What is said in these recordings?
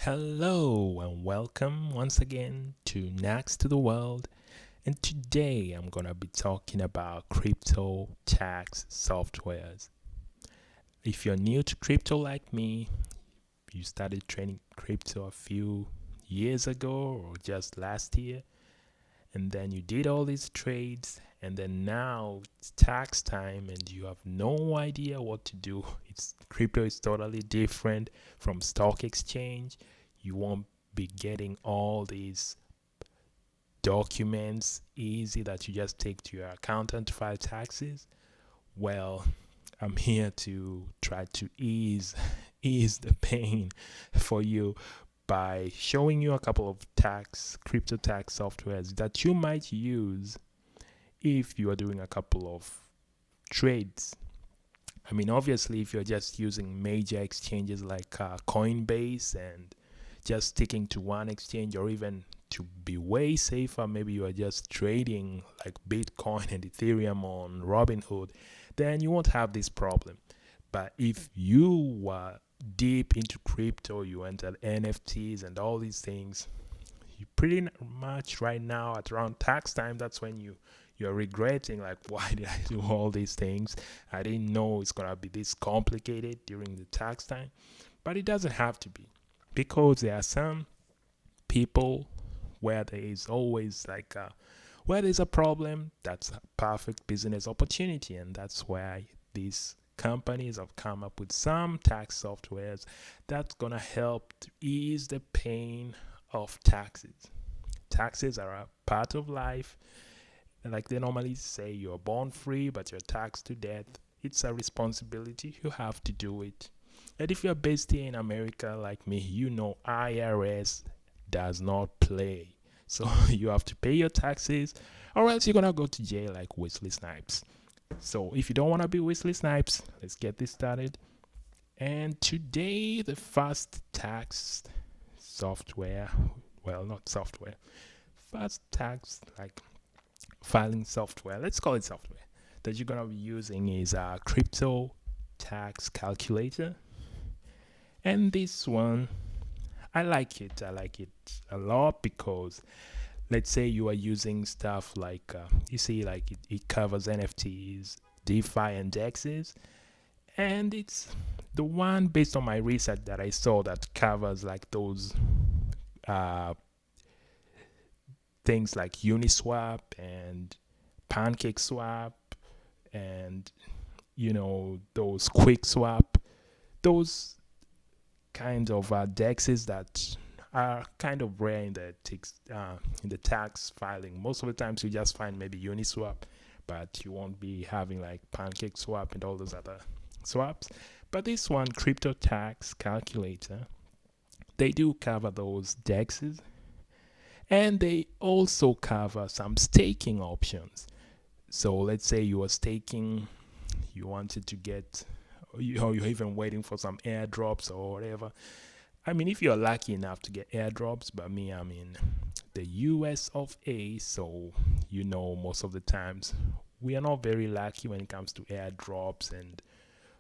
Hello and welcome once again to Next to the World. And today I'm going to be talking about crypto tax softwares. If you're new to crypto like me, you started trading crypto a few years ago or just last year, and then you did all these trades, and then now it's tax time and you have no idea what to do. Crypto is totally different from stock exchange. You won't be getting all these documents easy that you just take to your accountant to file taxes. Well, I'm here to try to ease the pain for you by showing you a couple of crypto tax softwares that you might use if you are doing a couple of trades. I mean, obviously, if you're just using major exchanges like Coinbase and just sticking to one exchange, or even to be way safer, maybe you are just trading like Bitcoin and Ethereum on Robinhood, then you won't have this problem. But if you were deep into crypto, you entered NFTs and all these things, you pretty much right now at around tax time, that's when you're regretting, like, why did I do all these things? I didn't know it's gonna be this complicated during the tax time. But it doesn't have to be, because there are some people where there is always where there's a problem, that's a perfect business opportunity. And that's why these companies have come up with some tax softwares that's gonna help to ease the pain of taxes. Taxes are a part of life. Like they normally say, you're born free, but you're taxed to death. It's a responsibility. You have to do it. And if you're based here in America like me, you know IRS does not play. So you have to pay your taxes, or else you're going to go to jail like Wesley Snipes. So if you don't want to be Wesley Snipes, let's get this started. And today, the first tax software, well, not software, first tax like filing software, let's call it software, that you're going to be using is a crypto tax calculator. And this one, I like it. I like it a lot because let's say you are using stuff like, you see, like it covers NFTs, DeFi, and DEXs. And it's the one based on my research that I saw that covers like those uh, things like Uniswap and PancakeSwap and, those QuickSwap, those kind of dexes that are kind of rare in the tax filing. Most of the times you just find maybe Uniswap, but you won't be having like PancakeSwap and all those other swaps. But this one, Crypto Tax Calculator, they do cover those dexes, and they also cover some staking options. So let's say you are staking, you wanted to get, or you're even waiting for some airdrops or whatever. I mean, if you're lucky enough to get airdrops, but me, I'm in the US of A, so most of the times we are not very lucky when it comes to airdrops and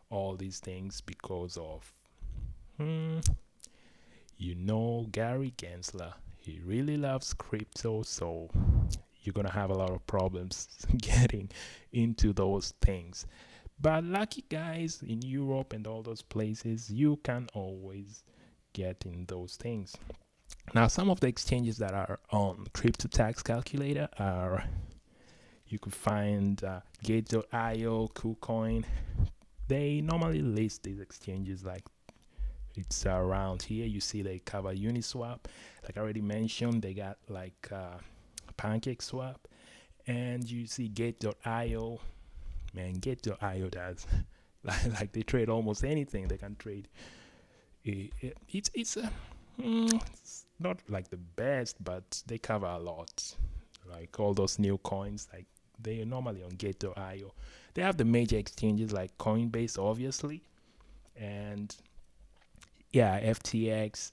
all these things because of, Gary Gensler. He really loves crypto, so you're gonna have a lot of problems getting into those things. But lucky guys in Europe and all those places, you can always get in those things. Now, some of the exchanges that are on Crypto Tax Calculator are, you could find Gate.io, KuCoin. They normally list these exchanges like it's around here. You see they cover Uniswap. Like I already mentioned, they got like PancakeSwap. And you see Gate.io. Man, Gate.io does like they trade almost anything they can trade. It's not like the best, but they cover a lot. Like all those new coins, like they are normally on Gate.io. They have the major exchanges like Coinbase, obviously, and yeah, FTX,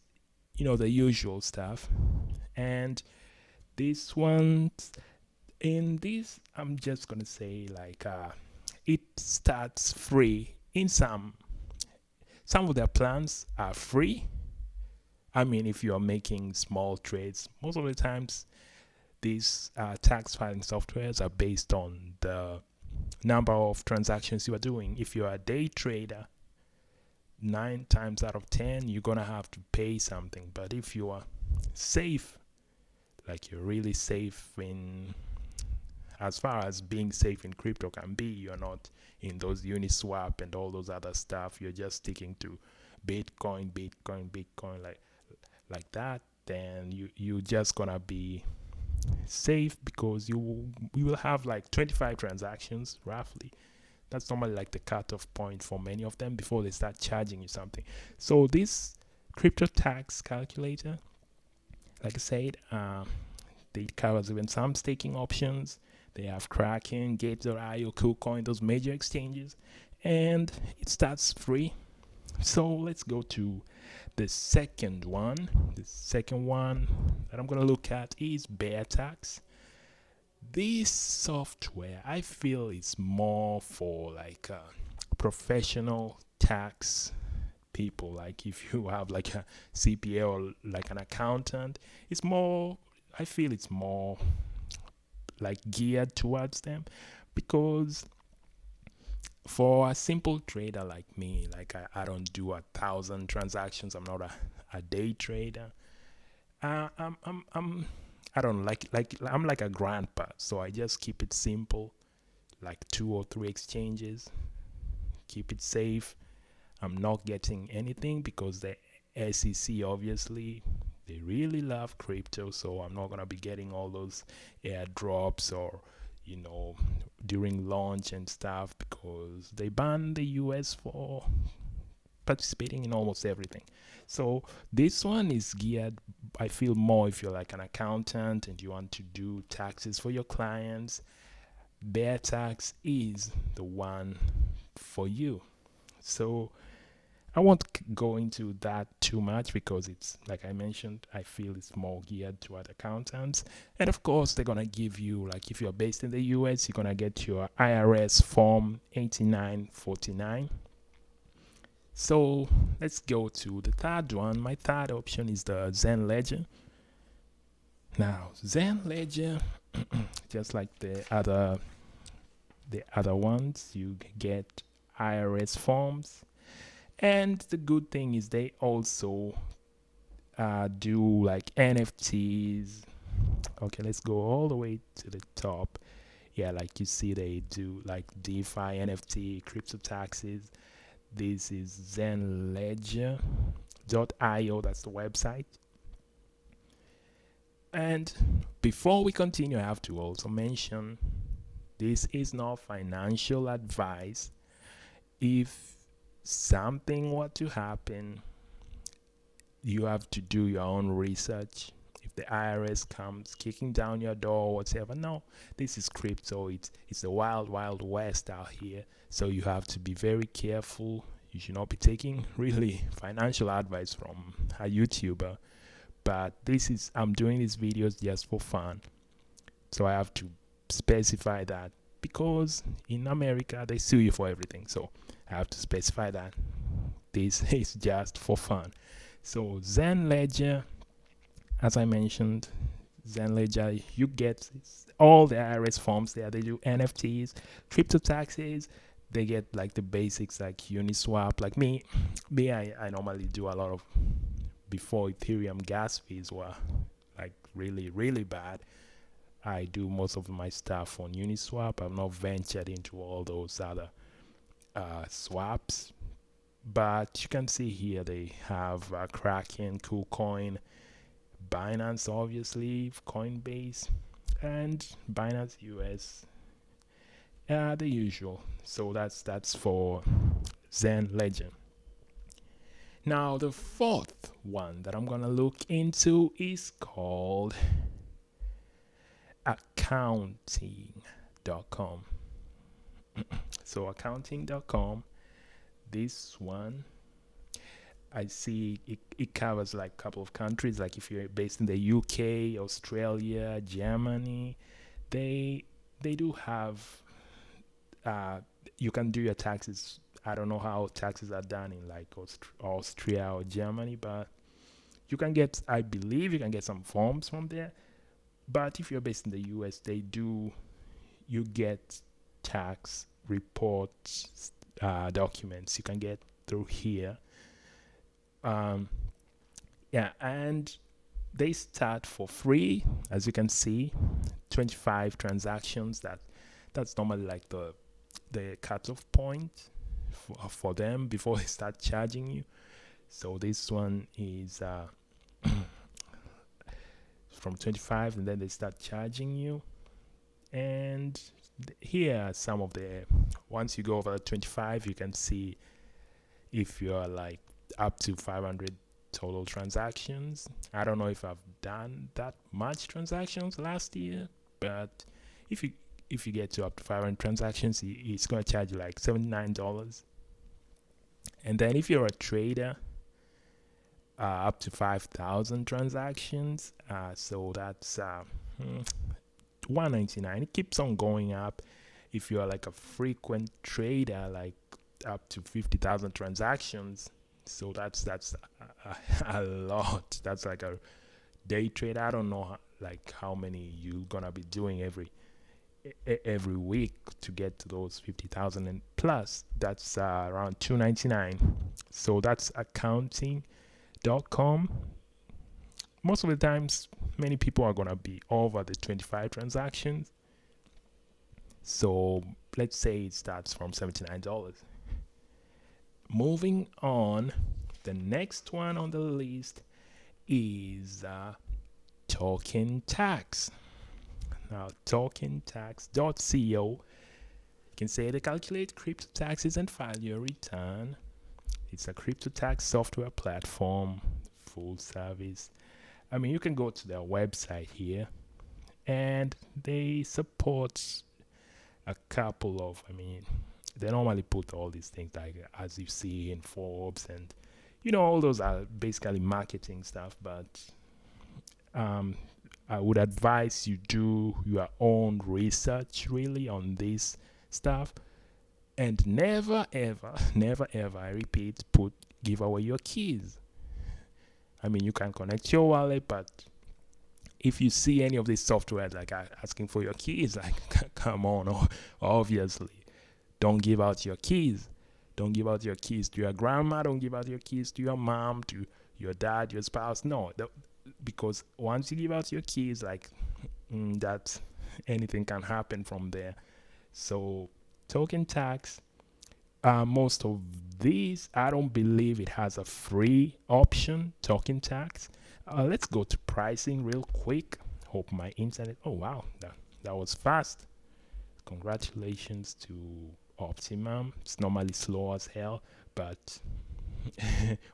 the usual stuff. And this one, in this, I'm just gonna say like it starts free in some of their plans are free, I mean, if you are making small trades, most of the times these tax filing softwares are based on the number of transactions you are doing. If you are a day trader, 9 times out of 10 you're gonna have to pay something. But if you are safe, like you're really safe in, as far as being safe in crypto can be, you're not in those Uniswap and all those other stuff, you're just sticking to Bitcoin like that, then you just gonna be safe, because you will have like 25 transactions roughly. That's normally like the cutoff point for many of them before they start charging you something. So this crypto tax calculator, like I said, it covers even some staking options. They have Kraken, Gate.io, KuCoin, those major exchanges, and it starts free. So let's go to the second one. The second one that I'm gonna look at is Tax. This software, I feel, is more for like professional tax people. Like if you have like a CPA or like an accountant, it's more, I feel it's more like geared towards them, because for a simple trader like me, like I don't do 1,000 transactions. I'm not a day trader. I'm I don't like I'm like a grandpa, so I just keep it simple, like 2 or 3 exchanges, keep it safe. I'm not getting anything because the SEC, obviously, they really love crypto, so I'm not gonna be getting all those airdrops or during launch and stuff, because they ban the US for participating in almost everything. So this one is geared, I feel, more if you're like an accountant and you want to do taxes for your clients. Tax is the one for you. So I won't go into that too much, because it's, like I mentioned, I feel it's more geared toward accountants. And of course, they're gonna give you, like, if you're based in the US, you're gonna get your IRS form 8949. So let's go to the third one. My third option is the Zen Ledger. Now, Zen Ledger, just like the other ones, you get IRS forms, and the good thing is they also do like NFTs. Okay, let's go all the way to the top. Yeah, like you see, they do like DeFi, NFT, crypto taxes. This is Zen Ledger.io. That's the website. And before we continue, I have to also mention this is not financial advice. If something were to happen, you have to do your own research. If the IRS comes kicking down your door or whatever, no, this is crypto. It's the wild, wild west out here. So you have to be very careful. You should not be taking really financial advice from a YouTuber. But I'm doing these videos just for fun. So I have to specify that, because in America they sue you for everything. So I have to specify that this is just for fun. So Zen Ledger, as I mentioned, Zen Ledger, you get all the IRS forms there. They do NFTs, crypto taxes. They get like the basics like Uniswap. Like me, I normally do a lot of, before Ethereum gas fees were like really, really bad. I do most of my stuff on Uniswap. I've not ventured into all those other swaps. But you can see here they have Kraken, KuCoin, Binance, obviously, Coinbase, and Binance US. The usual. So that's for Zen Ledger. Now the fourth one that I'm gonna look into is called accounting.com. So accounting.com, this one, I see it covers like a couple of countries. Like if you're based in the UK, Australia, Germany, they do have you can do your taxes. I don't know how taxes are done in like Austria or Germany, but You can get, I believe, you can get some forms from there. But if you're based in the US, you get tax reports documents you can get through here. Yeah, and they start for free, as you can see, 25 transactions. That's normally like the cutoff point for them before they start charging you. So this one is from 25, and then they start charging you. And here are some of the, once you go over 25, you can see if you're like up to 500 total transactions. I don't know if I've done that much transactions last year, but if you get to up to 500 transactions, it's going to charge you like $79. And then if you're a trader, up to 5,000 transactions, so that's $199. It keeps on going up. If you're like a frequent trader, like up to 50,000 transactions, so that's a lot. That's like a day trade. I don't know how many you're gonna be doing every week to get to those 50,000, and plus that's around $299. So that's accounting.com. Most of the times, many people are gonna be over the 25 transactions. So let's say it starts from $79. Moving on, the next one on the list is token tax. Now, tokentax.co, you can say they calculate crypto taxes and file your return. It's a crypto tax software platform, full service. I mean, you can go to their website here, and they support a couple of, they normally put all these things like as you see in Forbes, and all those are basically marketing stuff. But I would advise you do your own research really on this stuff, and never ever I repeat, give away your keys. You can connect your wallet, but if you see any of these software like asking for your keys, like come on, obviously don't give out your keys. Don't give out your keys to your grandma. Don't give out your keys to your mom, to your dad, your spouse. No, because once you give out your keys, that anything can happen from there. So token tax, most of these, I don't believe it has a free option, token tax. Let's go to pricing real quick. Hope my internet, oh wow, that was fast. Congratulations to Optimum. It's normally slow as hell, but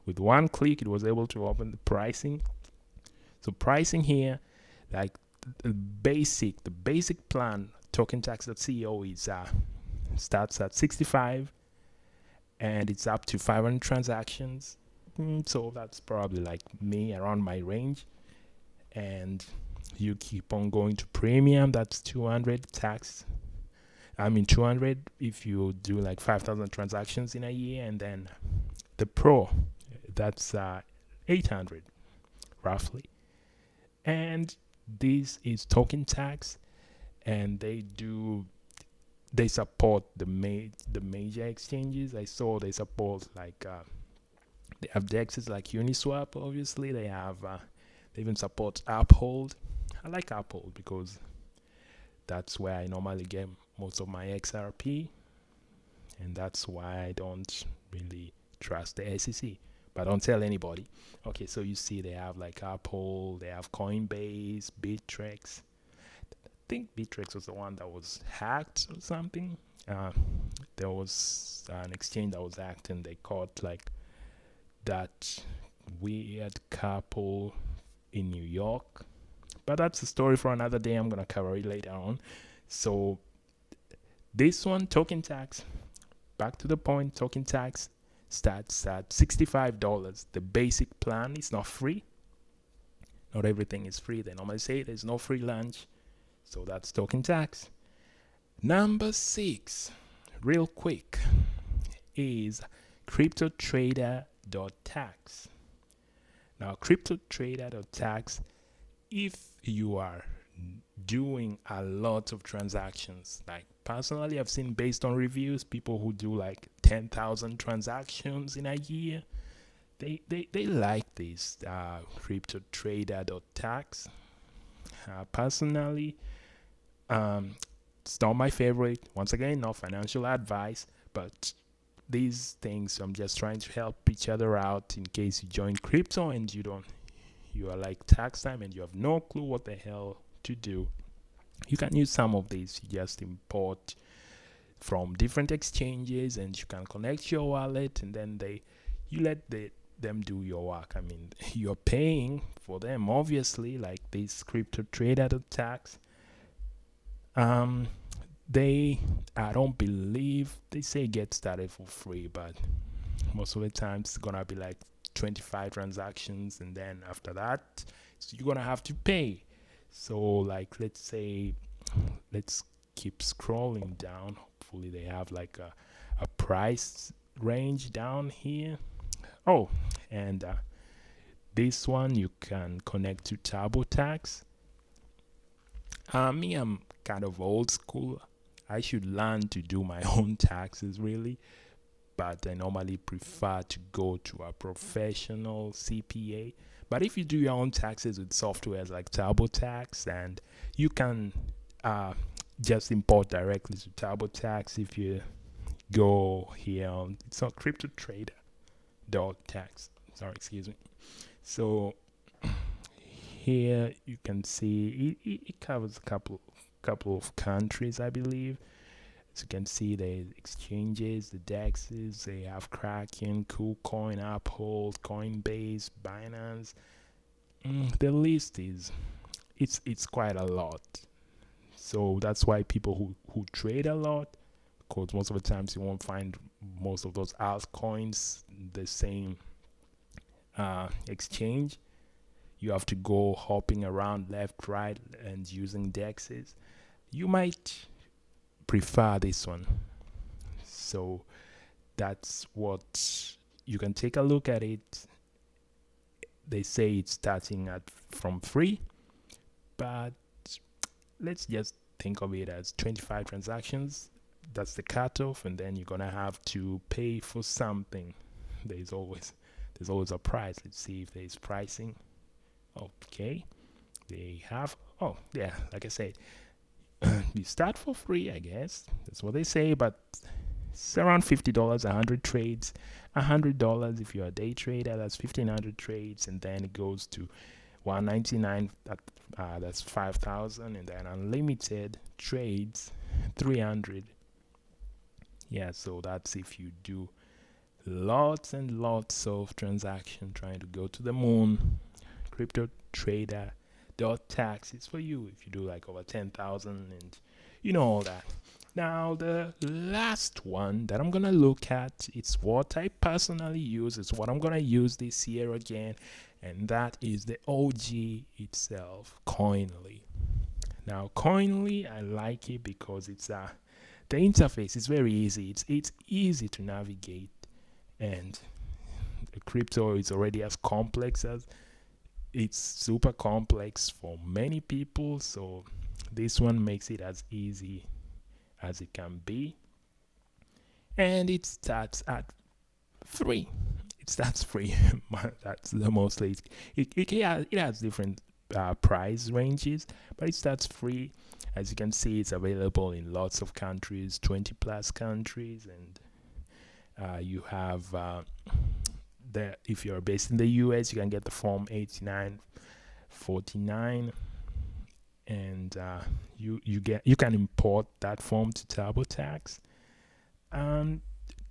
with one click it was able to open the pricing. So pricing here, like the basic plan, tokentax.co is starts at 65, and it's up to 500 transactions. So that's probably like me, around my range. And you keep on going to premium, that's 200 tax. 200 if you do like 5,000 transactions in a year. And then the pro, that's 800 roughly. And this is token tax, and they support the major exchanges. I saw they support they have dexes like Uniswap. Obviously they even support Uphold. I like Uphold because that's where I normally get most of my XRP, and that's why I don't really trust the SEC. But don't tell anybody. Okay, so you see they have like Uphold, they have Coinbase, Bittrex. I think Bittrex was the one that was hacked or something. There was an exchange that was hacked, and they caught like that weird couple in New York. But that's a story for another day. I'm gonna cover it later on. So this one, token tax, back to the point, token tax starts at $65. The basic plan is not free. Not everything is free. They normally say there's no free lunch. So that's token tax. Number 6, real quick, is CryptoTrader.Tax. Now, CryptoTrader.Tax, if you are doing a lot of transactions, like personally, I've seen based on reviews, people who do like 10,000 transactions in a year, they like this CryptoTrader.Tax. Personally, it's not my favorite. Once again, not financial advice, but these things I'm just trying to help each other out in case you join crypto and you are like tax time and you have no clue what the hell to do. You can use some of these. You just import from different exchanges and you can connect your wallet, and then you let them do your work. I mean, you're paying for them obviously, like this CryptoTrader.Tax. They, I don't believe they say get started for free, but most of the time it's gonna be like 25 transactions, and then after that, so you're gonna have to pay. So like, let's keep scrolling down. Hopefully they have like a price range down here. Oh, and this one you can connect to TurboTax. Me, I'm kind of old school. I should learn to do my own taxes really, but I normally prefer to go to a professional CPA. But if you do your own taxes with softwares like TurboTax, and you can just import directly to TurboTax. If you go here on, it's on CryptoTrader.Tax. Sorry, excuse me. So here you can see it covers a couple of countries, I believe. As you can see, the exchanges, the DEXs, they have Kraken, KuCoin, Uphold, Coinbase, Binance. The list it's quite a lot. So that's why people who trade a lot, because most of the times you won't find most of those altcoins the same exchange. You have to go hopping around left, right, and using DEXs. You might prefer this one. So that's what you can take a look at it. They say it's starting from free, but let's just think of it as 25 transactions. That's the cutoff, and then you're gonna have to pay for something. There's always a price. Let's see if there's pricing. Okay, they have. Oh yeah, like I said, you start for free, I guess. That's what they say, but it's around $50, 100 trades. $100 if you're a day trader, that's 1,500 trades, and then it goes to 199. That's 5,000, and then unlimited trades, 300. Yeah, so that's if you do lots and lots of transaction trying to go to the moon. CryptoTrader.Tax is for you if you do like over 10,000 and you know all that. Now the last one that I'm gonna look at, it's what I personally use, it's what I'm gonna use this year again, and that is the OG itself, Koinly. Now Koinly, I like it because it's the interface is very easy. It's easy to navigate, and the crypto is already as complex as it's super complex for many people, so this one makes it as easy as it can be, and it starts at free. It starts free. That's the mostly it has different price ranges, but it starts free. As you can see, it's available in lots of countries, 20 plus countries, and you have if you're based in the US, you can get the form 8949, and you can import that form to TurboTax.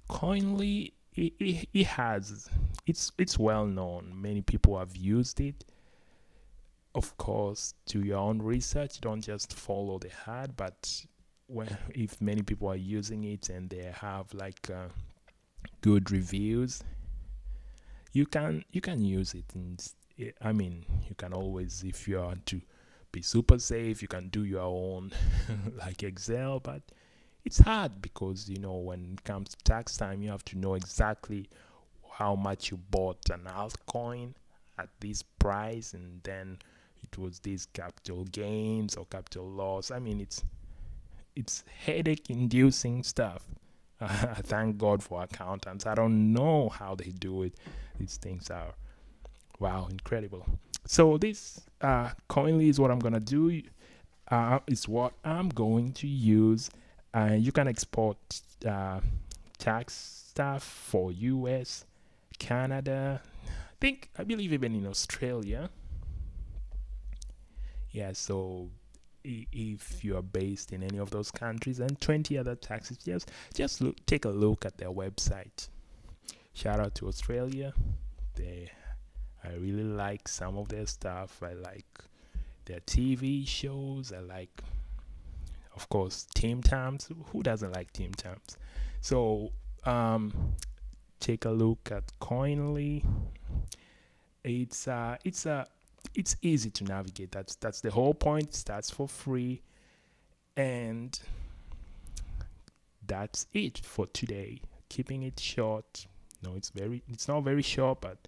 Koinly, it has it's well known. Many people have used it. Of course, do your own research. Don't just follow the ad. But if many people are using it and they have like good reviews, you can use it. And I mean, you can always, if you want to be super safe, you can do your own like Excel. But it's hard because when it comes to tax time, you have to know exactly how much you bought an altcoin. at this price, and then it was these capital gains or capital loss. I mean, it's headache inducing stuff. Thank God for accountants. I don't know how they do it. These things are, wow, incredible. So this Koinly is what I'm gonna do. Is what I'm going to use. You can export tax stuff for US, Canada, I believe even in Australia. Yeah, so if you are based in any of those countries and 20 other taxes, just take a look at their website. Shout out to Australia. I really like some of their stuff. I like their TV shows. I like, of course, Team Tams. Who doesn't like Team Tams? So take a look at Koinly. It's easy to navigate. That's the whole point. It starts for free, and that's it for today. Keeping it short. No, it's not very short, but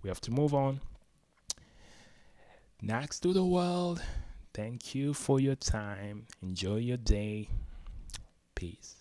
we have to move on. Next to the world. Thank you for your time. Enjoy your day. Peace.